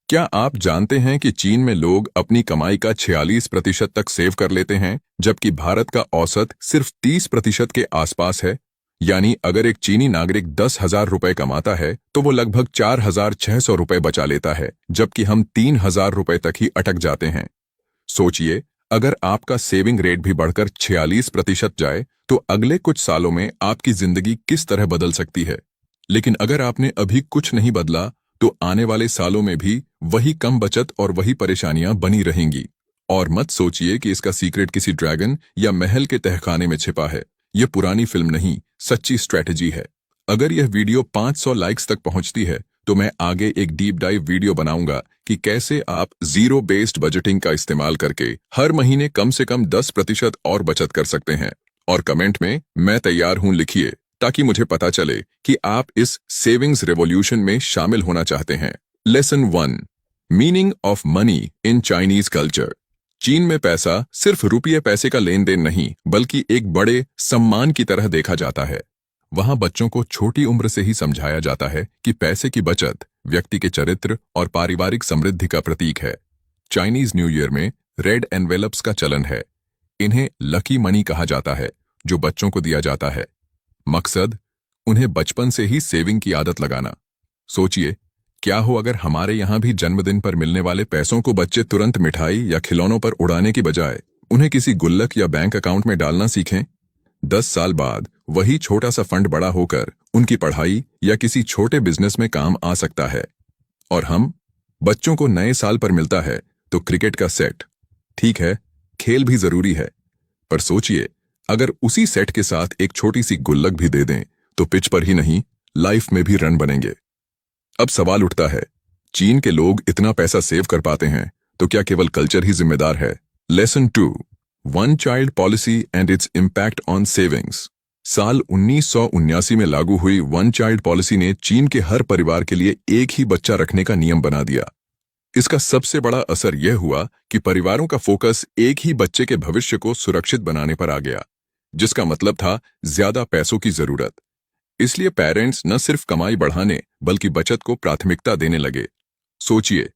क्या आप जानते हैं कि चीन में लोग अपनी कमाई का 46% तक सेव कर लेते हैं, जबकि भारत का औसत सिर्फ 30% के आसपास है। यानी अगर एक चीनी नागरिक 10,000 रुपए कमाता है तो वो लगभग 4,600 रुपए बचा लेता है, जबकि हम 3,000 रुपए तक ही अटक जाते हैं। सोचिए, अगर आपका सेविंग रेट भी बढ़कर 46% जाए तो अगले कुछ सालों में आपकी जिंदगी किस तरह बदल सकती है। लेकिन अगर आपने अभी कुछ नहीं बदला तो आने वाले सालों में भी वही कम बचत और वही परेशानियां बनी रहेंगी। और मत सोचिए कि इसका सीक्रेट किसी ड्रैगन या महल के तहखाने में छिपा है। यह पुरानी फिल्म नहीं, सच्ची स्ट्रेटजी है। अगर यह वीडियो 500 लाइक्स तक पहुंचती है तो मैं आगे एक डीप डाइव वीडियो बनाऊंगा कि कैसे आप जीरो बेस्ड बजटिंग का इस्तेमाल करके हर महीने कम से कम 10% और बचत कर सकते हैं। और कमेंट में मैं तैयार हूं लिखिए, ताकि मुझे पता चले कि आप इस सेविंग्स रेवोल्यूशन में शामिल होना चाहते हैं। Lesson 1, meaning of money in Chinese culture. चीन में पैसा सिर्फ रुपये पैसे का लेन देन नहीं, बल्कि एक बड़े सम्मान की तरह देखा जाता है। वहां बच्चों को छोटी उम्र से ही समझाया जाता है कि पैसे की बचत व्यक्ति के चरित्र और पारिवारिक समृद्धि का प्रतीक है। चाइनीज न्यू ईयर में रेड एनवेलप्स का चलन है। इन्हें लकी मनी कहा जाता है, जो बच्चों को दिया जाता है। मकसद, उन्हें बचपन से ही सेविंग की आदत लगाना। सोचिए, क्या हो अगर हमारे यहां भी जन्मदिन पर मिलने वाले पैसों को बच्चे तुरंत मिठाई या खिलौनों पर उड़ाने की बजाय उन्हें किसी गुल्लक या बैंक अकाउंट में डालना सीखें। 10 साल बाद वही छोटा सा फंड बड़ा होकर उनकी पढ़ाई या किसी छोटे बिजनेस में काम आ सकता है। और हम बच्चों को नए साल पर मिलता है तो क्रिकेट का सेट। ठीक है, खेल भी जरूरी है, पर सोचिए, अगर उसी सेट के साथ एक छोटी सी गुल्लक भी दे दें तो पिच पर ही नहीं, लाइफ में भी रन बनेंगे। अब सवाल उठता है, चीन के लोग इतना पैसा सेव कर पाते हैं तो क्या केवल कल्चर ही जिम्मेदार है? Lesson 2, one child policy and its impact on savings. साल 1979 में लागू हुई वन चाइल्ड पॉलिसी ने चीन के हर परिवार के लिए एक ही बच्चा रखने का नियम बना दिया। इसका सबसे बड़ा असर यह हुआ कि परिवारों का फोकस एक ही बच्चे के भविष्य को सुरक्षित बनाने पर आ गया, जिसका मतलब था ज्यादा पैसों की जरूरत। इसलिए पेरेंट्स न सिर्फ कमाई बढ़ाने बल्कि बचत को प्राथमिकता देने लगे। सोचिए,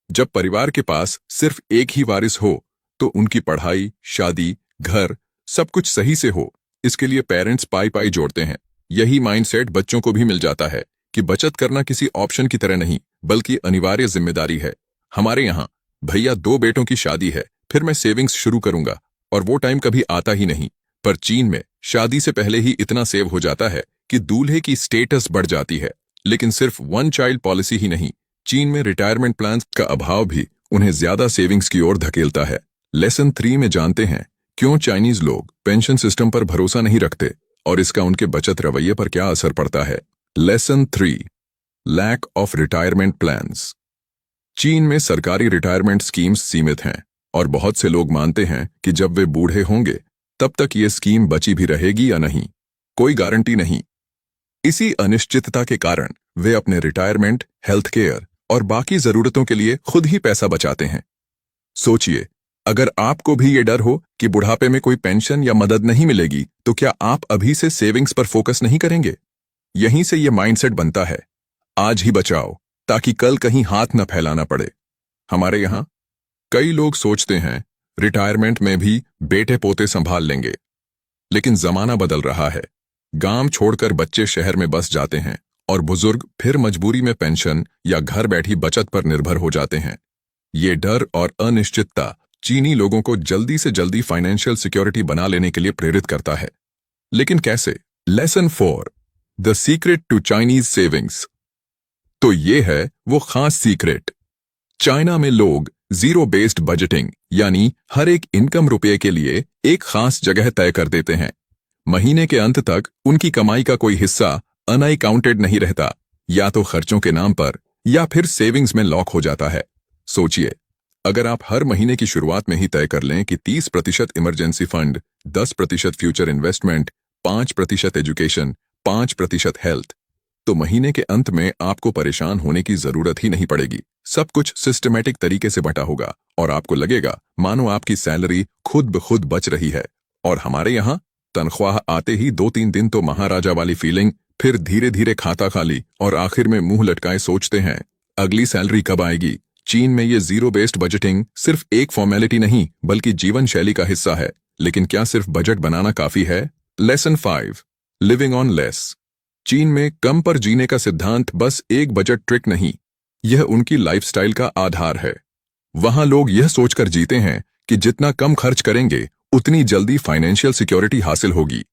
जब परिवार के पास सिर्फ एक ही वारिस हो तो उनकी पढ़ाई, शादी, घर सब कुछ सही से हो। इसके लिए पेरेंट्स पाई पाई जोड़ते हैं। यही माइंडसेट बच्चों को भी मिल जाता है कि बचत करना किसी ऑप्शन की तरह नहीं, बल्कि अनिवार्य जिम्मेदारी है। हमारे यहाँ, भैया 2 बेटों की शादी है, फिर मैं सेविंग्स शुरू करूंगा, और वो टाइम कभी आता ही नहीं। पर चीन में शादी से पहले ही इतना सेव हो जाता है कि दूल्हे की स्टेटस बढ़ जाती है। लेकिन सिर्फ वन चाइल्ड पॉलिसी ही नहीं, चीन में रिटायरमेंट प्लान का अभाव भी उन्हें ज्यादा सेविंग्स की ओर धकेलता है। लेसन 3 में जानते हैं क्यों चाइनीज लोग पेंशन सिस्टम पर भरोसा नहीं रखते और इसका उनके बचत रवैये पर क्या असर पड़ता है। Lesson 3, lack of retirement plans. चीन में सरकारी रिटायरमेंट स्कीम्स सीमित हैं और बहुत से लोग मानते हैं कि जब वे बूढ़े होंगे तब तक ये स्कीम बची भी रहेगी या नहीं, कोई गारंटी नहीं। इसी अनिश्चितता के कारण वे अपने रिटायरमेंट, हेल्थ केयर और बाकी जरूरतों के लिए खुद ही पैसा बचाते हैं। सोचिए, अगर आपको भी ये डर हो कि बुढ़ापे में कोई पेंशन या मदद नहीं मिलेगी तो क्या आप अभी से सेविंग्स पर फोकस नहीं करेंगे? यहीं से ये माइंडसेट बनता है, आज ही बचाओ ताकि कल कहीं हाथ न फैलाना पड़े। हमारे यहाँ कई लोग सोचते हैं रिटायरमेंट में भी बेटे पोते संभाल लेंगे, लेकिन जमाना बदल रहा है। गांव छोड़कर बच्चे शहर में बस जाते हैं और बुजुर्ग फिर मजबूरी में पेंशन या घर बैठी बचत पर निर्भर हो जाते हैं। ये डर और अनिश्चितता चीनी लोगों को जल्दी से जल्दी फाइनेंशियल सिक्योरिटी बना लेने के लिए प्रेरित करता है। लेकिन कैसे? Lesson 4, the secret to Chinese savings. तो ये है वो खास सीक्रेट। चाइना में लोग जीरो बेस्ड बजटिंग यानी हर एक इनकम रुपये के लिए एक खास जगह तय कर देते हैं। महीने के अंत तक उनकी कमाई का कोई हिस्सा अनअकाउंटेड नहीं रहता, या तो खर्चों के नाम पर या फिर सेविंग्स में लॉक हो जाता है। सोचिए, अगर आप हर महीने की शुरुआत में ही तय कर लें कि 30% emergency fund, 10% future investment, 5% education, 5% health, तो महीने के अंत में आपको परेशान होने की जरूरत ही नहीं पड़ेगी। सब कुछ सिस्टमैटिक तरीके से बंटा होगा और आपको लगेगा मानो आपकी सैलरी खुद ब खुद बच रही है। और हमारे यहाँ तनख्वाह आते ही 2-3 दिन तो महाराजा वाली फीलिंग, फिर धीरे धीरे खाता खाली और आखिर में मुंह लटकाए सोचते हैं अगली सैलरी कब आएगी। चीन में ये जीरो बेस्ड बजटिंग सिर्फ एक फॉर्मेलिटी नहीं बल्कि जीवन शैली का हिस्सा है। लेकिन क्या सिर्फ बजट बनाना काफी है? Lesson 5, living on less. चीन में कम पर जीने का सिद्धांत बस एक बजट ट्रिक नहीं, यह उनकी लाइफस्टाइल का आधार है। वहां लोग यह सोचकर जीते हैं कि जितना कम खर्च करेंगे उतनी जल्दी फाइनेंशियल सिक्योरिटी हासिल होगी।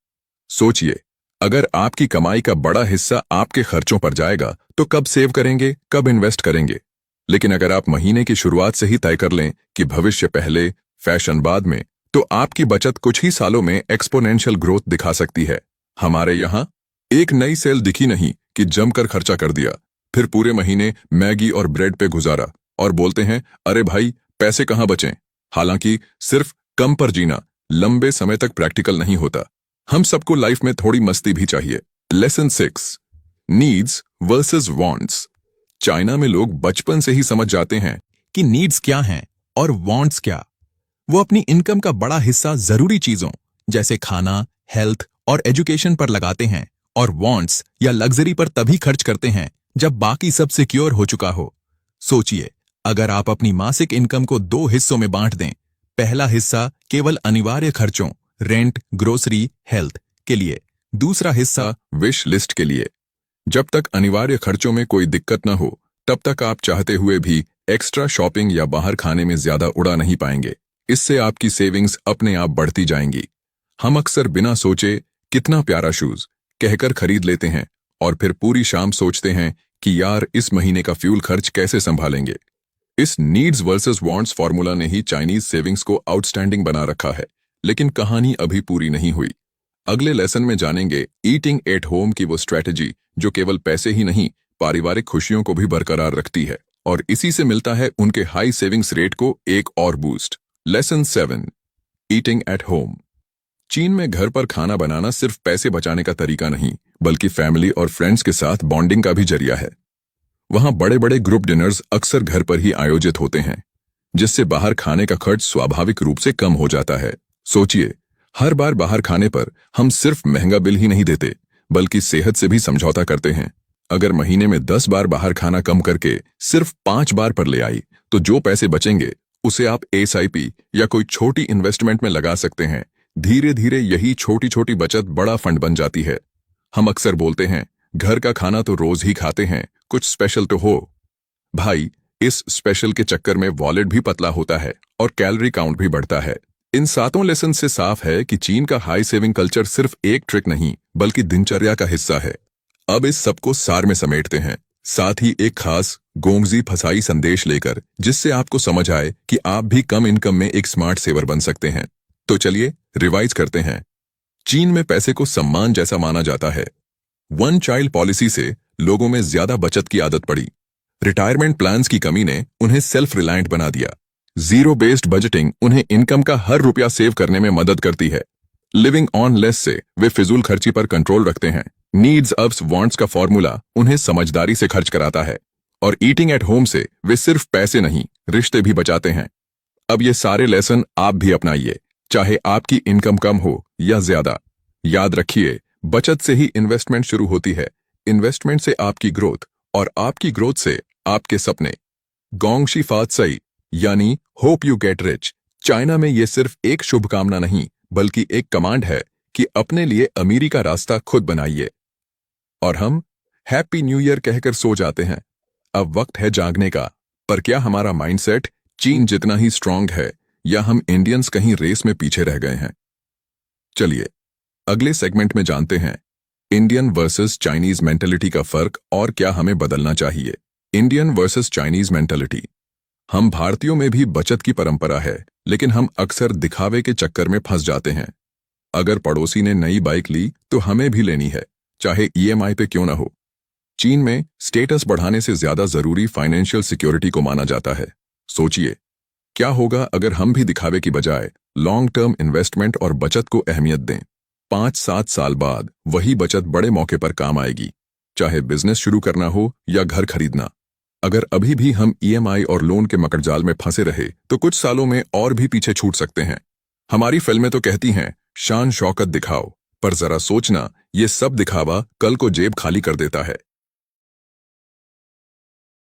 सोचिए, अगर आपकी कमाई का बड़ा हिस्सा आपके खर्चों पर जाएगा तो कब सेव करेंगे, कब इन्वेस्ट करेंगे? लेकिन अगर आप महीने की शुरुआत से ही तय कर लें कि भविष्य पहले, फैशन बाद में, तो आपकी बचत कुछ ही सालों में एक्सपोनेंशियल ग्रोथ दिखा सकती है। हमारे यहाँ एक नई सेल दिखी नहीं कि जमकर खर्चा कर दिया, फिर पूरे महीने मैगी और ब्रेड पे गुजारा और बोलते हैं अरे भाई पैसे कहाँ बचें। हालांकि सिर्फ कम पर जीना लंबे समय तक प्रैक्टिकल नहीं होता। हम सबको लाइफ में थोड़ी मस्ती भी चाहिए। Lesson 6, needs versus wants. China में लोग बचपन से ही समझ जाते हैं कि नीड्स क्या हैं और वांट्स क्या। वो अपनी इनकम का बड़ा हिस्सा जरूरी चीजों जैसे खाना, हेल्थ और एजुकेशन पर लगाते हैं और वांट्स या लग्जरी पर तभी खर्च करते हैं जब बाकी सब सिक्योर हो चुका हो। सोचिए, अगर आप अपनी मासिक इनकम को 2 हिस्सों में बांट दें, पहला हिस्सा केवल अनिवार्य खर्चों रेंट, ग्रोसरी, हेल्थ के लिए, दूसरा हिस्सा विश लिस्ट के लिए। जब तक अनिवार्य खर्चों में कोई दिक्कत न हो तब तक आप चाहते हुए भी एक्स्ट्रा शॉपिंग या बाहर खाने में ज्यादा उड़ा नहीं पाएंगे। इससे आपकी सेविंग्स अपने आप बढ़ती जाएंगी। हम अक्सर बिना सोचे कितना प्यारा शूज कहकर खरीद लेते हैं और फिर पूरी शाम सोचते हैं कि यार इस महीने का फ्यूल खर्च कैसे संभालेंगे। इस नीड्स वर्सेस वांट्स फॉर्मूला ने ही चाइनीज सेविंग्स को आउटस्टैंडिंग बना रखा है। लेकिन कहानी अभी पूरी नहीं हुई। अगले लेसन में जानेंगे ईटिंग एट होम की वो स्ट्रैटेजी जो केवल पैसे ही नहीं, पारिवारिक खुशियों को भी बरकरार रखती है, और इसी से मिलता है उनके हाई सेविंग्स रेट को एक और boost. Lesson 7, eating at home. चीन में घर पर खाना बनाना सिर्फ पैसे बचाने का तरीका नहीं बल्कि फैमिली और फ्रेंड्स के साथ बॉन्डिंग का भी जरिया है। वहां बड़े बड़े ग्रुप डिनर्स अक्सर घर पर ही आयोजित होते हैं, जिससे बाहर खाने का खर्च स्वाभाविक रूप से कम हो जाता है। सोचिए, हर बार बाहर खाने पर हम सिर्फ महंगा बिल ही नहीं देते बल्कि सेहत से भी समझौता करते हैं। अगर महीने में 10 बार बाहर खाना कम करके सिर्फ 5 बार पर ले आई तो जो पैसे बचेंगे उसे आप एसआईपी या कोई छोटी इन्वेस्टमेंट में लगा सकते हैं। धीरे धीरे यही छोटी छोटी बचत बड़ा फंड बन जाती है। हम अक्सर बोलते हैं घर का खाना तो रोज ही खाते हैं, कुछ स्पेशल तो हो। भाई, इस स्पेशल के चक्कर में वॉलेट भी पतला होता है और कैलोरी काउंट भी बढ़ता है। इन 7 लेसन से साफ है कि चीन का हाई सेविंग कल्चर सिर्फ एक ट्रिक नहीं बल्कि दिनचर्या का हिस्सा है। अब इस सबको सार में समेटते हैं, साथ ही एक खास गोंगजी फसाई संदेश लेकर, जिससे आपको समझ आए कि आप भी कम इनकम में एक स्मार्ट सेवर बन सकते हैं। तो चलिए रिवाइज करते हैं। चीन में पैसे को सम्मान जैसा माना जाता है। 1 चाइल्ड पॉलिसी से लोगों में ज्यादा बचत की आदत पड़ी। रिटायरमेंट प्लान्स की कमी ने उन्हें सेल्फ रिलायंट बना दिया। जीरो बेस्ड बजटिंग उन्हें इनकम का हर रुपया सेव करने में मदद करती है। लिविंग ऑन लेस से वे फिजूल खर्ची पर कंट्रोल रखते हैं। नीड्स अप्स वांट्स का फॉर्मूला उन्हें समझदारी से खर्च कराता है। और ईटिंग एट होम से वे सिर्फ पैसे नहीं, रिश्ते भी बचाते हैं। अब ये सारे लेसन आप भी अपनाइए, चाहे आपकी इनकम कम हो या ज्यादा। याद रखिए, बचत से ही इन्वेस्टमेंट शुरू होती है, इन्वेस्टमेंट से आपकी ग्रोथ, और आपकी ग्रोथ से आपके सपने। गोंगशी फातसई यानी hope you get rich China में ये सिर्फ एक शुभकामना नहीं बल्कि एक कमांड है कि अपने लिए अमीरी का रास्ता खुद बनाइए। और हम हैप्पी न्यू ईयर कहकर सो जाते हैं। अब वक्त है जागने का। पर क्या हमारा माइंडसेट चीन जितना ही स्ट्रांग है या हम इंडियंस कहीं रेस में पीछे रह गए हैं? चलिए अगले सेगमेंट में जानते हैं इंडियन वर्सेस चाइनीज मेंटेलिटी का फर्क और क्या हमें बदलना चाहिए। Indian versus Chinese mentality. हम भारतीयों में भी बचत की परंपरा है, लेकिन हम अक्सर दिखावे के चक्कर में फंस जाते हैं। अगर पड़ोसी ने नई बाइक ली तो हमें भी लेनी है, चाहे ईएमआई पे क्यों ना हो। चीन में स्टेटस बढ़ाने से ज्यादा जरूरी फाइनेंशियल सिक्योरिटी को माना जाता है। सोचिए, क्या होगा अगर हम भी दिखावे की बजाय लॉन्ग टर्म इन्वेस्टमेंट और बचत को अहमियत दें। 5-7 साल बाद वही बचत बड़े मौके पर काम आएगी, चाहे बिजनेस शुरू करना हो या घर खरीदना। अगर अभी भी हम ईएमआई और लोन के मकड़जाल में फंसे रहे तो कुछ सालों में और भी पीछे छूट सकते हैं। हमारी फिल्में तो कहती हैं शान शौकत दिखाओ, पर जरा सोचना, ये सब दिखावा कल को जेब खाली कर देता है।